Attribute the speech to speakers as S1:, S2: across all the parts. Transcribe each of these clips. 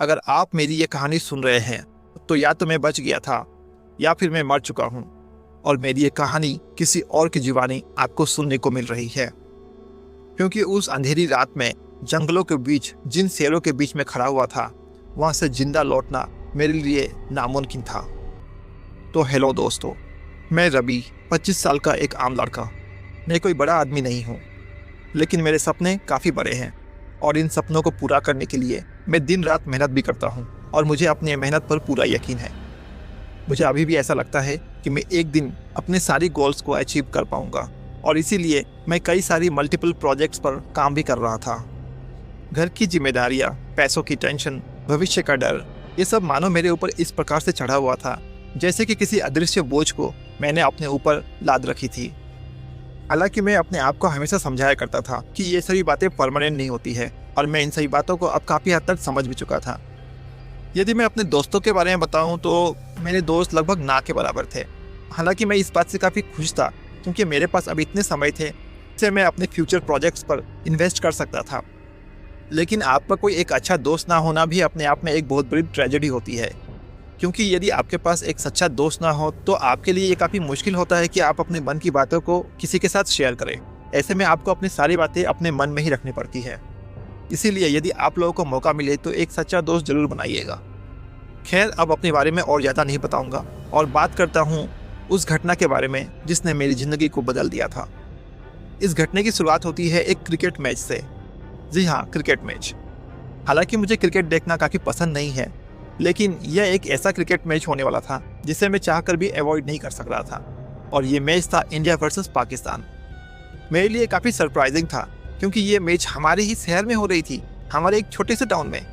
S1: अगर आप मेरी ये कहानी सुन रहे हैं तो या तो मैं बच गया था या फिर मैं मर चुका हूँ और मेरी ये कहानी किसी और की जुबानी आपको सुनने को मिल रही है, क्योंकि उस अंधेरी रात में जंगलों के बीच जिन शेरों के बीच में खड़ा हुआ था वहां से जिंदा लौटना मेरे लिए नामुमकिन था। तो हेलो दोस्तों, मैं रवि, 25 साल का एक आम लड़का। मैं कोई बड़ा आदमी नहीं हूँ, लेकिन मेरे सपने काफ़ी बड़े हैं और इन सपनों को पूरा करने के लिए मैं दिन रात मेहनत भी करता हूँ और मुझे अपनी मेहनत पर पूरा यकीन है। मुझे अभी भी ऐसा लगता है कि मैं एक दिन अपने सारी गोल्स को अचीव कर पाऊँगा और इसीलिए मैं कई सारी मल्टीपल प्रोजेक्ट्स पर काम भी कर रहा था। घर की जिम्मेदारियाँ, पैसों की टेंशन, भविष्य का डर, ये सब मानो मेरे ऊपर इस प्रकार से चढ़ा हुआ था जैसे कि किसी अदृश्य बोझ को मैंने अपने ऊपर लाद रखी थी। हालांकि मैं अपने आप को हमेशा समझाया करता था कि ये सभी बातें परमानेंट नहीं होती है और मैं इन सभी बातों को अब काफ़ी हद तक समझ भी चुका था। यदि मैं अपने दोस्तों के बारे में बताऊं तो मेरे दोस्त लगभग ना के बराबर थे। हालांकि मैं इस बात से काफ़ी खुश था क्योंकि मेरे पास अब इतने समय थे जिससे मैं अपने फ्यूचर प्रोजेक्ट्स पर इन्वेस्ट कर सकता था। लेकिन आपका कोई एक अच्छा दोस्त ना होना भी अपने आप में एक बहुत बड़ी ट्रेजेडी होती है, क्योंकि यदि आपके पास एक सच्चा दोस्त ना हो तो आपके लिए ये काफ़ी मुश्किल होता है कि आप अपने मन की बातों को किसी के साथ शेयर करें। ऐसे में आपको अपनी सारी बातें अपने मन में ही रखनी पड़ती है। इसीलिए यदि आप लोगों को मौका मिले तो एक सच्चा दोस्त जरूर बनाइएगा। खैर, अब अपने बारे में और ज़्यादा नहीं बताऊंगा और बात करता हूँ उस घटना के बारे में जिसने मेरी ज़िंदगी को बदल दिया था। इस घटने की शुरुआत होती है एक क्रिकेट मैच से। जी हाँ, क्रिकेट मैच। हालांकि मुझे क्रिकेट देखना काफ़ी पसंद नहीं है, लेकिन यह एक ऐसा क्रिकेट मैच होने वाला था जिसे मैं चाहकर भी अवॉइड नहीं कर सक रहा था और ये मैच था इंडिया वर्सेस पाकिस्तान। मेरे लिए काफ़ी सरप्राइजिंग था क्योंकि ये मैच हमारे ही शहर में हो रही थी, हमारे एक छोटे से टाउन में।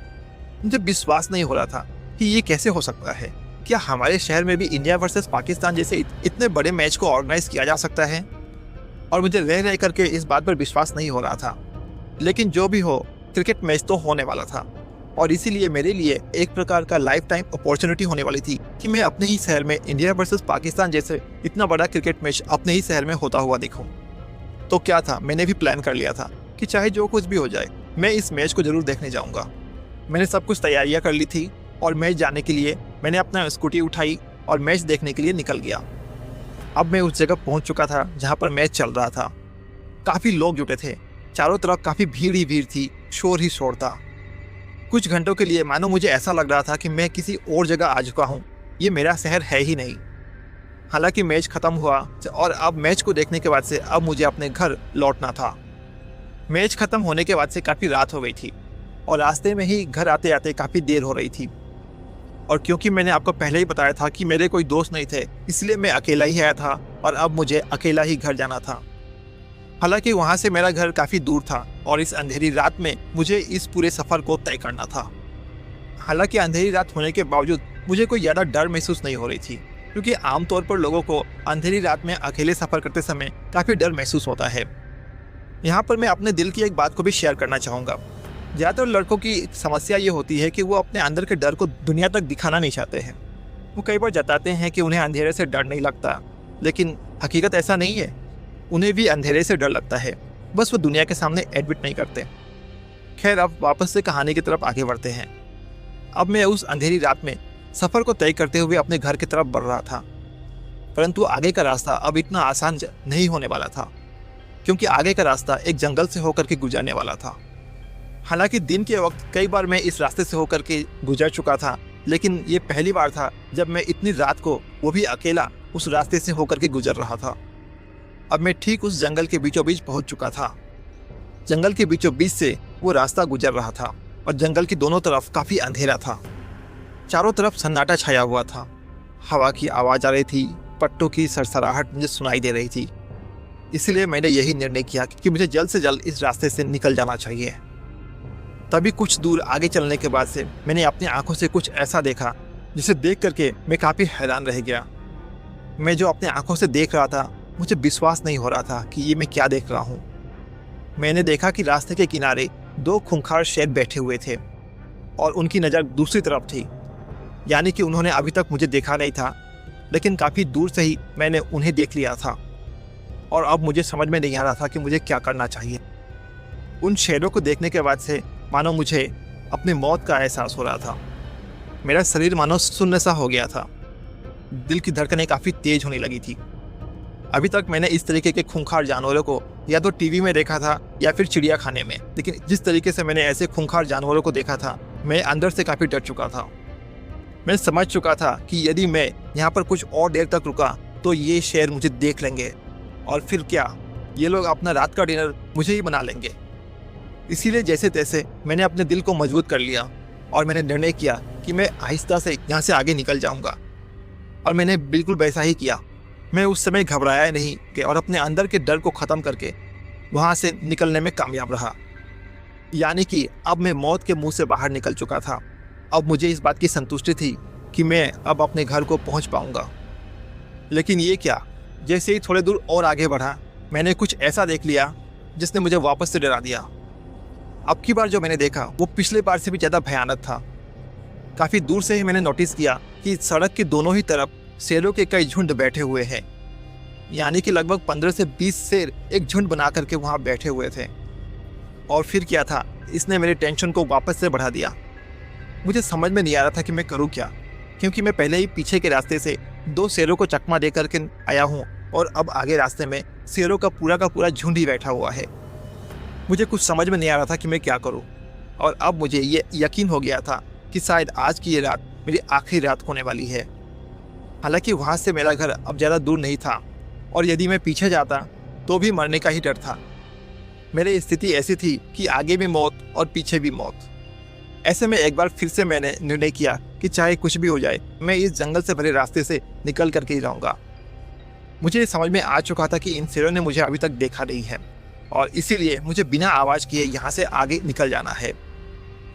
S1: मुझे विश्वास नहीं हो रहा था कि ये कैसे हो सकता है। क्या हमारे शहर में भी इंडिया वर्सेस पाकिस्तान जैसे इतने बड़े मैच को ऑर्गेनाइज किया जा सकता है? और मुझे रह रह करके इस बात पर विश्वास नहीं हो रहा था। लेकिन जो भी हो, क्रिकेट मैच तो होने वाला था और इसीलिए मेरे लिए एक प्रकार का लाइफ टाइम अपॉर्चुनिटी होने वाली थी कि मैं अपने ही शहर में इंडिया वर्सेस पाकिस्तान जैसे इतना बड़ा क्रिकेट मैच अपने ही शहर में होता हुआ देखूं। तो क्या था, मैंने भी प्लान कर लिया था कि चाहे जो कुछ भी हो जाए मैं इस मैच को जरूर देखने जाऊंगा। मैंने सब कुछ तैयारियां कर ली थी और मैच जाने के लिए मैंने अपना स्कूटी उठाई और मैच देखने के लिए निकल गया। अब मैं उस जगह पहुंच चुका था जहां पर मैच चल रहा था। काफ़ी लोग जुटे थे, चारों तरफ काफ़ी भीड़ ही भीड़ थी, शोर ही शोर था। कुछ घंटों के लिए मानो मुझे ऐसा लग रहा था कि मैं किसी और जगह आ चुका हूँ, ये मेरा शहर है ही नहीं। हालांकि मैच ख़त्म हुआ और अब मैच को देखने के बाद से अब मुझे अपने घर लौटना था। मैच ख़त्म होने के बाद से काफ़ी रात हो गई थी और रास्ते में ही घर आते आते काफ़ी देर हो रही थी। और क्योंकि मैंने आपको पहले ही बताया था कि मेरे कोई दोस्त नहीं थे, इसलिए मैं अकेला ही आया था और अब मुझे अकेला ही घर जाना था। हालांकि वहाँ से मेरा घर काफ़ी दूर था और इस अंधेरी रात में मुझे इस पूरे सफ़र को तय करना था। हालांकि अंधेरी रात होने के बावजूद मुझे कोई ज़्यादा डर महसूस नहीं हो रही थी, क्योंकि आमतौर पर लोगों को अंधेरी रात में अकेले सफ़र करते समय काफ़ी डर महसूस होता है। यहाँ पर मैं अपने दिल की एक बात को भी शेयर करना चाहूँगा। ज़्यादातर लड़कों की समस्या ये होती है कि वो अपने अंदर के डर को दुनिया तक दिखाना नहीं चाहते हैं। वो कई बार जताते हैं कि उन्हें अंधेरे से डर नहीं लगता, लेकिन हकीकत ऐसा नहीं है। उन्हें भी अंधेरे से डर लगता है, बस वो दुनिया के सामने एडमिट नहीं करते। खैर, अब वापस से कहानी की तरफ आगे बढ़ते हैं। अब मैं उस अंधेरी रात में सफ़र को तय करते हुए अपने घर की तरफ बढ़ रहा था, परंतु आगे का रास्ता अब इतना आसान नहीं होने वाला था, क्योंकि आगे का रास्ता एक जंगल से होकर के गुजरने वाला था। हालांकि दिन के वक्त कई बार मैं इस रास्ते से होकर के गुजर चुका था, लेकिन ये पहली बार था जब मैं इतनी रात को, वो भी अकेला, उस रास्ते से होकर के गुजर रहा था। अब मैं ठीक उस जंगल के बीचों बीच पहुंच चुका था। जंगल के बीचों बीच से वो रास्ता गुजर रहा था और जंगल की दोनों तरफ काफ़ी अंधेरा था। चारों तरफ सन्नाटा छाया हुआ था। हवा की आवाज़ आ रही थी, पट्टों की सरसराहट मुझे सुनाई दे रही थी। इसलिए मैंने यही निर्णय किया कि मुझे जल्द से जल्द इस रास्ते से निकल जाना चाहिए। तभी कुछ दूर आगे चलने के बाद से मैंने अपनी आंखों से कुछ ऐसा देखा जिसे देख करके मैं काफ़ी हैरान रह गया। मैं जो अपने आंखों से देख रहा था, मुझे विश्वास नहीं हो रहा था कि ये मैं क्या देख रहा हूँ। मैंने देखा कि रास्ते के किनारे दो खूंखार शेर बैठे हुए थे और उनकी नज़र दूसरी तरफ थी, यानी कि उन्होंने अभी तक मुझे देखा नहीं था, लेकिन काफ़ी दूर से ही मैंने उन्हें देख लिया था और अब मुझे समझ में नहीं आ रहा था कि मुझे क्या करना चाहिए। उन शेरों को देखने के बाद से मानो मुझे अपनी मौत का एहसास हो रहा था। मेरा शरीर मानो सुन्न सा हो गया था। दिल की धड़कनें काफ़ी तेज होने लगी थी। अभी तक मैंने इस तरीके के खूंखार जानवरों को या तो टीवी में देखा था या फिर चिड़ियाखाने में, लेकिन जिस तरीके से मैंने ऐसे खूंखार जानवरों को देखा था, मैं अंदर से काफ़ी डर चुका था। मैं समझ चुका था कि यदि मैं यहाँ पर कुछ और देर तक रुका तो ये शेर मुझे देख लेंगे और फिर क्या, ये लोग अपना रात का डिनर मुझे ही बना लेंगे। इसीलिए जैसे तैसे मैंने अपने दिल को मजबूत कर लिया और मैंने निर्णय किया कि मैं आहिस्ता से यहाँ से आगे निकल जाऊँगा। और मैंने बिल्कुल वैसा ही किया। मैं उस समय घबराया नहीं कि और अपने अंदर के डर को ख़त्म करके वहाँ से निकलने में कामयाब रहा। यानी कि अब मैं मौत के मुंह से बाहर निकल चुका था। अब मुझे इस बात की संतुष्टि थी कि मैं अब अपने घर को पहुँच पाऊँगा। लेकिन ये क्या, जैसे ही थोड़े दूर और आगे बढ़ा, मैंने कुछ ऐसा देख लिया जिसने मुझे वापस से डरा दिया। अब की बार जो मैंने देखा वो पिछले बार से भी ज़्यादा भयानक था। काफ़ी दूर से ही मैंने नोटिस किया कि सड़क के दोनों ही तरफ शेरों के कई झुंड बैठे हुए हैं। यानी कि लगभग 15 से 20 शेर एक झुंड बना करके वहाँ बैठे हुए थे। और फिर क्या था, इसने मेरे टेंशन को वापस से बढ़ा दिया। मुझे समझ में नहीं आ रहा था कि मैं करूँ क्या, क्योंकि मैं पहले ही पीछे के रास्ते से 2 शेरों को चकमा दे करके आया हूँ और अब आगे रास्ते में शेरों का पूरा झुंड ही बैठा हुआ है। मुझे कुछ समझ में नहीं आ रहा था कि मैं क्या करूँ। और अब मुझे ये यकीन हो गया था कि शायद आज की ये रात मेरी आखिरी रात होने वाली है। हालांकि वहाँ से मेरा घर अब ज़्यादा दूर नहीं था और यदि मैं पीछे जाता तो भी मरने का ही डर था। मेरी स्थिति ऐसी थी कि आगे भी मौत और पीछे भी मौत। ऐसे में एक बार फिर से मैंने निर्णय किया कि चाहे कुछ भी हो जाए, मैं इस जंगल से भरे रास्ते से निकल करके ही रहूँगा। मुझे समझ में आ चुका था कि इन शेरों ने मुझे अभी तक देखा नहीं है और इसीलिए मुझे बिना आवाज़ किए यहाँ से आगे निकल जाना है।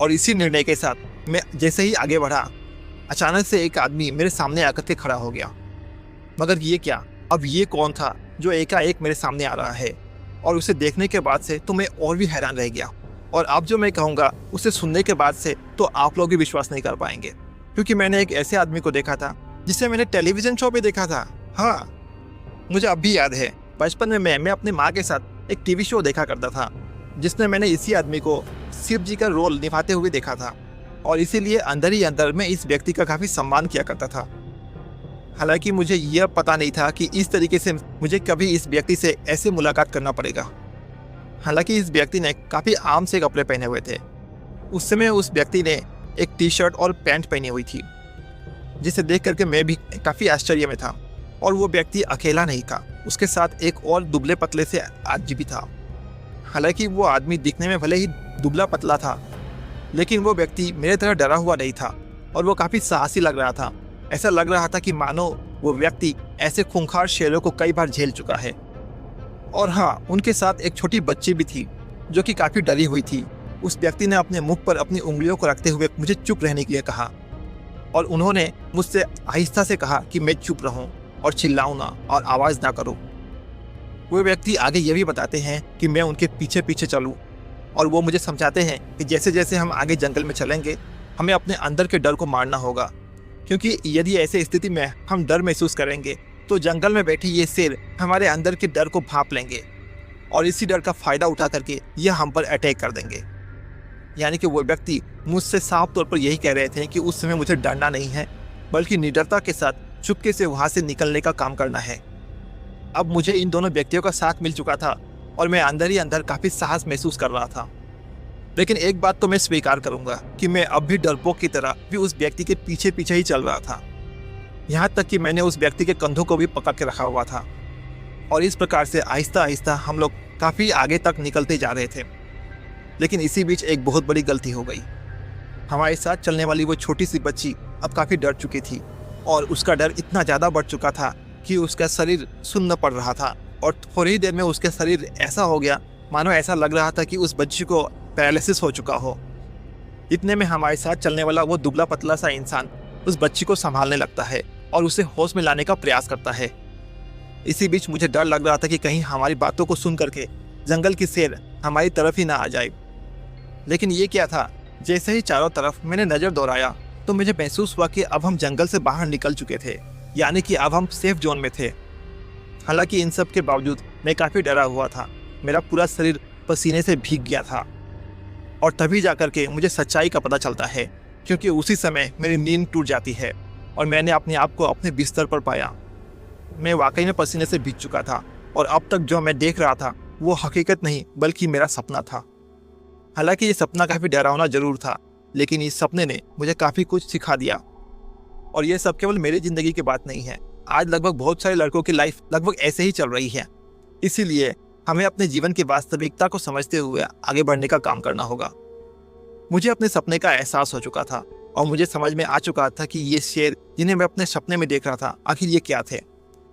S1: और इसी निर्णय के साथ मैं जैसे ही आगे बढ़ा, अचानक से एक आदमी मेरे सामने आकर के खड़ा हो गया। मगर ये क्या, अब ये कौन था जो एकाएक मेरे सामने आ रहा है? और उसे देखने के बाद से तो मैं और भी हैरान रह गया। और अब जो मैं कहूँगा उसे सुनने के बाद से तो आप लोग भी विश्वास नहीं कर पाएंगे, क्योंकि मैंने एक ऐसे आदमी को देखा था जिसे मैंने टेलीविज़न शो पे देखा था। हाँ, मुझे अब भी याद है, बचपन में मैं अपनी माँ के साथ एक टीवी शो देखा करता था जिसमें मैंने इसी आदमी को शिव जी का रोल निभाते हुए देखा था और इसीलिए अंदर ही अंदर मैं इस व्यक्ति का काफ़ी सम्मान किया करता था। हालांकि मुझे यह पता नहीं था कि इस तरीके से मुझे कभी इस व्यक्ति से ऐसे मुलाकात करना पड़ेगा। हालांकि इस व्यक्ति ने काफ़ी आम से कपड़े पहने हुए थे। उस समय उस व्यक्ति ने एक टी-शर्ट और पैंट पहनी हुई थी, जिसे देख करके मैं भी काफ़ी आश्चर्य में था। और वो व्यक्ति अकेला नहीं था, उसके साथ एक और दुबले पतले से आदमी भी था। हालांकि वो आदमी दिखने में भले ही दुबला पतला था, लेकिन वो व्यक्ति मेरे तरह डरा हुआ नहीं था और वो काफ़ी साहसी लग रहा था। ऐसा लग रहा था कि मानो वो व्यक्ति ऐसे खूंखार शेरों को कई बार झेल चुका है। और हाँ, उनके साथ एक छोटी बच्ची भी थी जो कि काफ़ी डरी हुई थी। उस व्यक्ति ने अपने मुख पर अपनी उंगलियों को रखते हुए मुझे चुप रहने के लिए कहा और उन्होंने मुझसे आहिस्ता से कहा कि मैं चुप रहूं और चिल्लाऊं ना और आवाज़ ना करूं। वो व्यक्ति आगे ये भी बताते हैं कि मैं उनके पीछे पीछे चलूं और वो मुझे समझाते हैं कि जैसे जैसे हम आगे जंगल में चलेंगे, हमें अपने अंदर के डर को मारना होगा, क्योंकि यदि ऐसे स्थिति में हम डर महसूस करेंगे तो जंगल में बैठे ये शेर हमारे अंदर के डर को भांप लेंगे और इसी डर का फ़ायदा उठा करके ये हम पर अटैक कर देंगे। यानी कि वो व्यक्ति मुझसे साफ तौर पर यही कह रहे थे कि उस समय मुझे डरना नहीं है, बल्कि निडरता के साथ चुपके से वहाँ से निकलने का काम करना है। अब मुझे इन दोनों व्यक्तियों का साथ मिल चुका था और मैं अंदर ही अंदर काफ़ी साहस महसूस कर रहा था। लेकिन एक बात तो मैं स्वीकार करूंगा कि मैं अब भी डरपोक की तरह भी उस व्यक्ति के पीछे पीछे ही चल रहा था। यहाँ तक कि मैंने उस व्यक्ति के कंधों को भी पकड़ के रखा हुआ था और इस प्रकार से आहिस्ता आहिस्ता हम लोग काफ़ी आगे तक निकलते जा रहे थे। लेकिन इसी बीच एक बहुत बड़ी गलती हो गई। हमारे साथ चलने वाली वो छोटी सी बच्ची अब काफ़ी डर चुकी थी और उसका डर इतना ज़्यादा बढ़ चुका था कि उसका शरीर सुन्न पड़ रहा था और थोड़ी ही देर में उसका शरीर ऐसा हो गया मानो ऐसा लग रहा था कि उस बच्ची को पैरालिसिस हो चुका हो। इतने में हमारे साथ चलने वाला वो दुबला पतला सा इंसान उस बच्ची को संभालने लगता है और उसे होश में लाने का प्रयास करता है। इसी बीच मुझे डर लग रहा था कि कहीं हमारी बातों को सुन करके जंगल की शेर हमारी तरफ ही ना आ जाए। लेकिन ये क्या था, जैसे ही चारों तरफ मैंने नज़र दौड़ाया तो मुझे महसूस हुआ कि अब हम जंगल से बाहर निकल चुके थे, यानी कि अब हम सेफ जोन में थे। हालांकि इन सब के बावजूद मैं काफ़ी डरा हुआ था। मेरा पूरा शरीर पसीने से भीग गया था और तभी जाकर के मुझे सच्चाई का पता चलता है, क्योंकि उसी समय मेरी नींद टूट जाती है और मैंने अपने आप को अपने बिस्तर पर पाया। मैं वाकई में पसीने से भीग चुका था और अब तक जो मैं देख रहा था वो हकीकत नहीं बल्कि मेरा सपना था। हालांकि ये सपना काफ़ी डरावना जरूर था, लेकिन इस सपने ने मुझे काफ़ी कुछ सिखा दिया। और ये सब केवल मेरी ज़िंदगी की बात नहीं है, आज लगभग बहुत सारे लड़कों की लाइफ लगभग ऐसे ही चल रही है। इसीलिए हमें अपने जीवन की वास्तविकता को समझते हुए आगे बढ़ने का काम करना होगा। मुझे अपने सपने का एहसास हो चुका था और मुझे समझ में आ चुका था कि ये शेर जिन्हें मैं अपने सपने में देख रहा था आखिर ये क्या थे।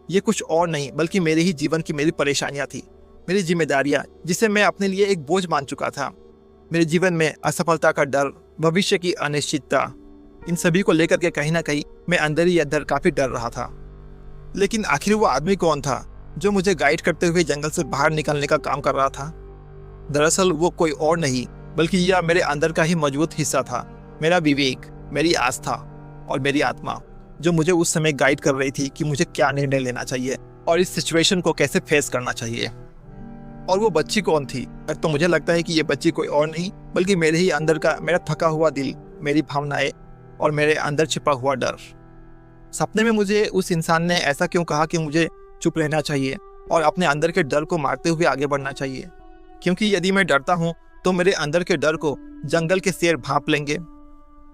S1: ये कुछ और नहीं बल्कि मेरे ही जीवन की मेरी परेशानियां थी, मेरी जिम्मेदारियां जिसे मैं अपने लिए एक बोझ मान चुका था। मेरे जीवन में असफलता का डर, भविष्य की अनिश्चितता, इन सभी को लेकर के कहीं ना कहीं मैं अंदर ही अंदर काफ़ी डर रहा था। लेकिन आखिर वो आदमी कौन था जो मुझे गाइड करते हुए जंगल से बाहर निकलने का काम कर रहा था? दरअसल वो कोई और नहीं बल्कि यह मेरे अंदर का ही मजबूत हिस्सा था, मेरा विवेक, मेरी आस्था और मेरी आत्मा, जो मुझे उस समय गाइड कर रही थी कि मुझे क्या निर्णय लेना चाहिए और इस सिचुएशन को कैसे फेस करना चाहिए। और वो बच्ची कौन थी? तो मुझे लगता है कि ये बच्ची कोई और नहीं बल्कि मेरे ही अंदर का मेरा थका हुआ दिल, मेरी भावनाएं और मेरे अंदर छिपा हुआ डर। सपने में मुझे उस इंसान ने ऐसा क्यों कहा कि मुझे चुप रहना चाहिए और अपने अंदर के डर को मारते हुए आगे बढ़ना चाहिए? क्योंकि यदि मैं डरता हूँ तो मेरे अंदर के डर को जंगल के शेर भांप लेंगे।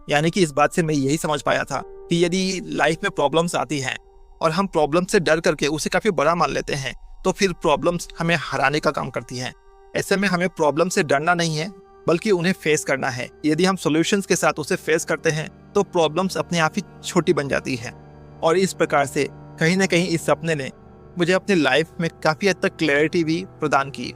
S1: यानी कि इस बात से मैं यही समझ पाया था कि यदि लाइफ में प्रॉब्लम्स आती हैं और हम प्रॉब्लम से डर करके उसे काफ़ी बड़ा मान लेते हैं तो फिर प्रॉब्लम्स हमें हराने का काम करती हैं। ऐसे में हमें प्रॉब्लम से डरना नहीं है बल्कि उन्हें फेस करना है। यदि हम सॉल्यूशंस के साथ उसे फेस करते हैं तो प्रॉब्लम्स अपने आप ही छोटी बन जाती हैं। और इस प्रकार से कहीं ना कहीं इस सपने ने मुझे अपनी लाइफ में काफ़ी हद तक क्लैरिटी भी प्रदान की।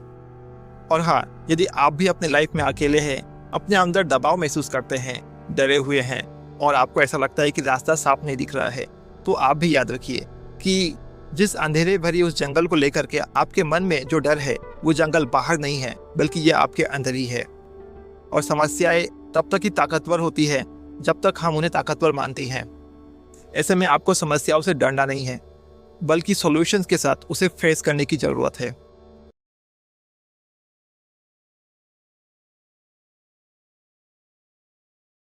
S1: और हाँ, यदि आप भी अपने लाइफ में अकेले हैं, अपने अंदर दबाव महसूस करते हैं, डरे हुए हैं और आपको ऐसा लगता है कि रास्ता साफ नहीं दिख रहा है, तो आप भी याद रखिए कि जिस अंधेरे भरी उस जंगल को लेकर के आपके मन में जो डर है वो जंगल बाहर नहीं है बल्कि ये आपके अंदर ही है। और समस्याएं तब तक ही ताकतवर होती है जब तक हम उन्हें ताकतवर मानते हैं। ऐसे में आपको समस्याओं से डरना नहीं है बल्कि सॉल्यूशंस के साथ उसे फेस करने की ज़रूरत है।